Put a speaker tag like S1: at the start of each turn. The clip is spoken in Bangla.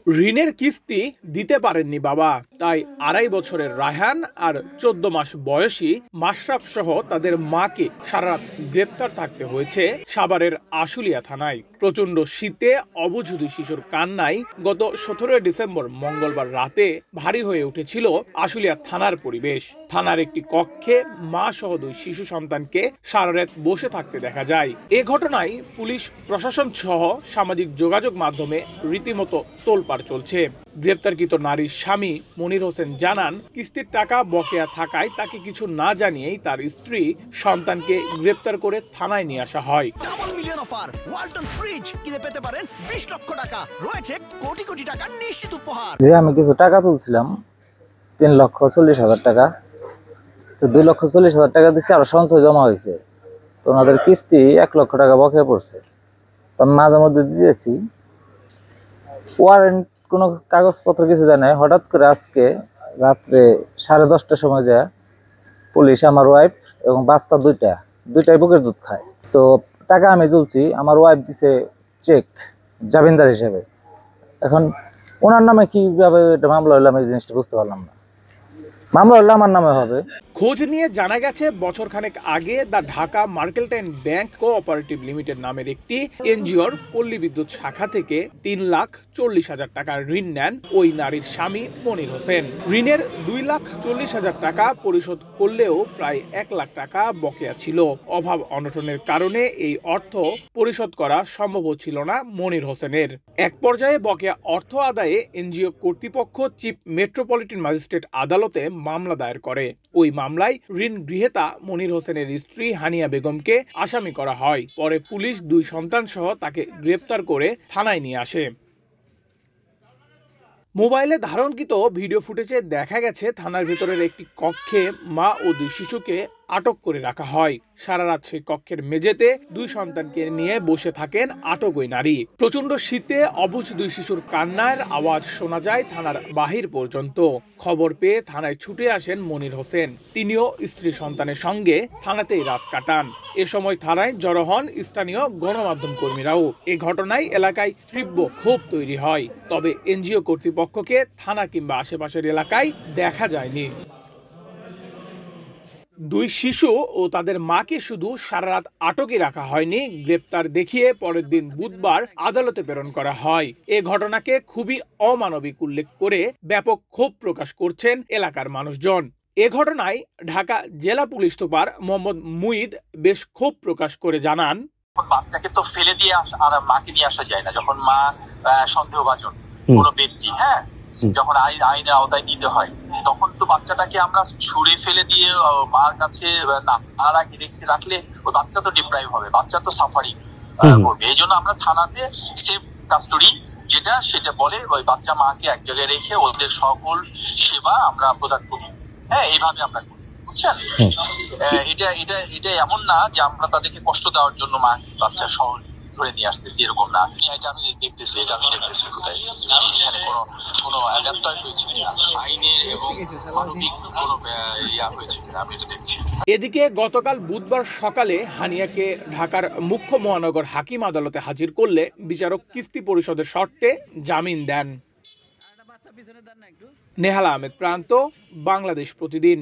S1: ঋণের কিস্তি দিতে পারেননি বাবা, তাই ২.৫ বছরের রায়হান আর ১৪ মাস বয়সী মাশরাফ সহ তাদের মাকে সারারাত গ্রেপ্তার থাকতে হয়েছে সাভারের আশুলিয়া থানায়। প্রচন্ড শীতে অবুঝ দুই শিশুর কান্নায় গত ১৭ ডিসেম্বর মঙ্গলবার রাতে ভারী হয়ে উঠেছিল আশুলিয়া থানার পরিবেশ। থানার একটি কক্ষে মা সহ দুই শিশু সন্তানকে সারারাত বসে থাকতে দেখা যায়। এ ঘটনায় পুলিশ প্রশাসন সহ সামাজিক যোগাযোগ মাধ্যমে রীতিমতো তোলপাড় চলছে। গ্রেপ্তারকৃত নারীর স্বামী মনির হোসেন জানান, কিস্তির টাকা বকেয়া থাকায় তাকে কিছু না জানিয়েই তার স্ত্রী সন্তানকে গ্রেপ্তার করে থানায় নিয়ে আসা হয়।
S2: Double million offer, Walton fridge কিনে পেতে পারেন ২০ লক্ষ টাকা, রয়েছে কোটি কোটি টাকা নিশ্চিত উপহার।
S3: যে আমি কিছু টাকা তুলছিলাম ৩,৪০,০০০ টাকা, তো 2,৪০,০০০ টাকা দিচ্ছি, আর সঞ্চয় জমা হয়েছে, তো ওনাদের কিস্তি ১ লক্ষ টাকা বকেয়া পড়ছে। তো আমি মাঝে মধ্যে দিয়েছি, ওয়ারেন্ট কোনো কাগজপত্র কিছু দেয় নাই। হঠাৎ করে আজকে রাত্রে 10:30টার সময় যায় পুলিশ আমার ওয়াইফ এবং বাচ্চা দুইটাই বুকের দুধ খায়। তো টাকা আমি তুলছি, আমার ওয়াইফ দিছে চেক জামিনদার হিসেবে। এখন ওনার নামে কিভাবে এটা মামলা হইলো আমি এই জিনিসটা বুঝতে পারলাম না। মামলা হলে আমার নামে হবে।
S1: খোঁজ নিয়ে জানা গেছে, বছরখানেক আগে the Dhaka mercantile bank cooperative limited নামের একটি এনজিওর পল্লী বিদ্যুৎ শাখা থেকে 3,40,000 টাকার ঋণ নেন ওই নারীর স্বামী মনির হোসেন। ঋণের 2,40,000 টাকা পরিশোধ করলেও প্রায় 1 লাখ টাকা বকেয়া ছিল। অভাব অনটনের কারণে এই অর্থ পরিশোধ করা সম্ভব ছিল না মনির হোসেনের। এক পর্যায়ে বকেয়া অর্থ আদায়ে এনজিও কর্তৃপক্ষ চিফ মেট্রোপলিটন ম্যাজিস্ট্রেট আদালতে মামলা দায়ের করে। ওই মামলায় ঋণ গৃহীতা মনির হোসেনের স্ত্রী হানিয়া বেগমকে আসামি করা হয়। পরে পুলিশ দুই সন্তান সহ তাকে গ্রেপ্তার করে থানায় নিয়ে আসে। মোবাইলে ধারণকৃত ভিডিও ফুটেজে দেখা গেছে, থানার ভেতরের একটি কক্ষে মা ও দুই শিশুকে আটক করে রাখা হয়। সারা রাত সেই কক্ষের মেঝেতে দুই সন্তানকে নিয়ে বসে থাকেন আটক ওই নারী। প্রচন্ড শীতে অবুঝ দুই শিশুর কান্নার আওয়াজ শোনা যায় থানার বাহির পর্যন্ত। খবর পেয়ে থানায় ছুটে আসেন মনির হোসেন। তিনিও স্ত্রী সন্তানের সঙ্গে থানাতেই রাত কাটান। এ সময় থানায় জড়ো হন স্থানীয় গণমাধ্যম কর্মীরাও। এ ঘটনায় এলাকায় তীব্র ক্ষোভ তৈরি হয়, তবে এনজিও কর্তৃপক্ষকে থানা কিংবা আশেপাশের এলাকায় দেখা যায়নি। দুই শিশু ও তাদের মাকে শুধু সারা রাত আটকে রাখা হয়নি, গ্রেপ্তার দেখিয়ে পরের দিন বুধবার আদালতে প্রেরণ করা হয়। এ ঘটনাকে খুবই অমানবিক উল্লেখ করে ব্যাপক ক্ষোভ প্রকাশ করছেন এলাকার মানুষজন। এ ঘটনায় ঢাকা জেলা পুলিশ সুপার মোহাম্মদ মুঈদ বেশ ক্ষোভ প্রকাশ করে জানান,
S4: বাচ্চাকে তো ফেলে দিয়ে আর মাকে নিয়ে আসা যায় না। যখন মা সন্দেহভাজন কোনো ব্যক্তি, যখন আইনের আওতায় নিতে হয়, তখন তো বাচ্চাটাকে আমরা ছুঁড়ে ফেলে দিয়ে মার কাছে না রাখলে ওই বাচ্চা তো ডিপ্রাইভ হবে, বাচ্চা তো সাফারিং করবে। এই জন্য আমরা থানাতে সেফ কাস্টডি সেটা বলে ওই বাচ্চা মাকে এক জায়গায় রেখে ওদের সকল সেবা আমরা প্রদান করি। এইভাবে আমরা করি, বুঝছেন? এটা এমন না যে আমরা তাদেরকে কষ্ট দেওয়ার জন্য মা বাচ্চা সহ ধরে নিয়ে আসতেছি, এরকম না। এটা আমি দেখতেছি কোথায় এখানে কোনো অ্যাডাপ্টার হয়েছে কিনা, আইনের এবং মানবিক কোনো ইয়া হয়েছে কিনা, আমি এটা দেখছি।
S1: এদিকে গতকাল বুধবার সকালে হানিয়াকে ঢাকার মুখ্য মহানগর হাকিম আদালতে হাজির করলে বিচারক কিস্তি পরিশোধের শর্তে জামিন দেন। নেহালা আহমেদ প্রান্ত, বাংলাদেশ প্রতিদিন।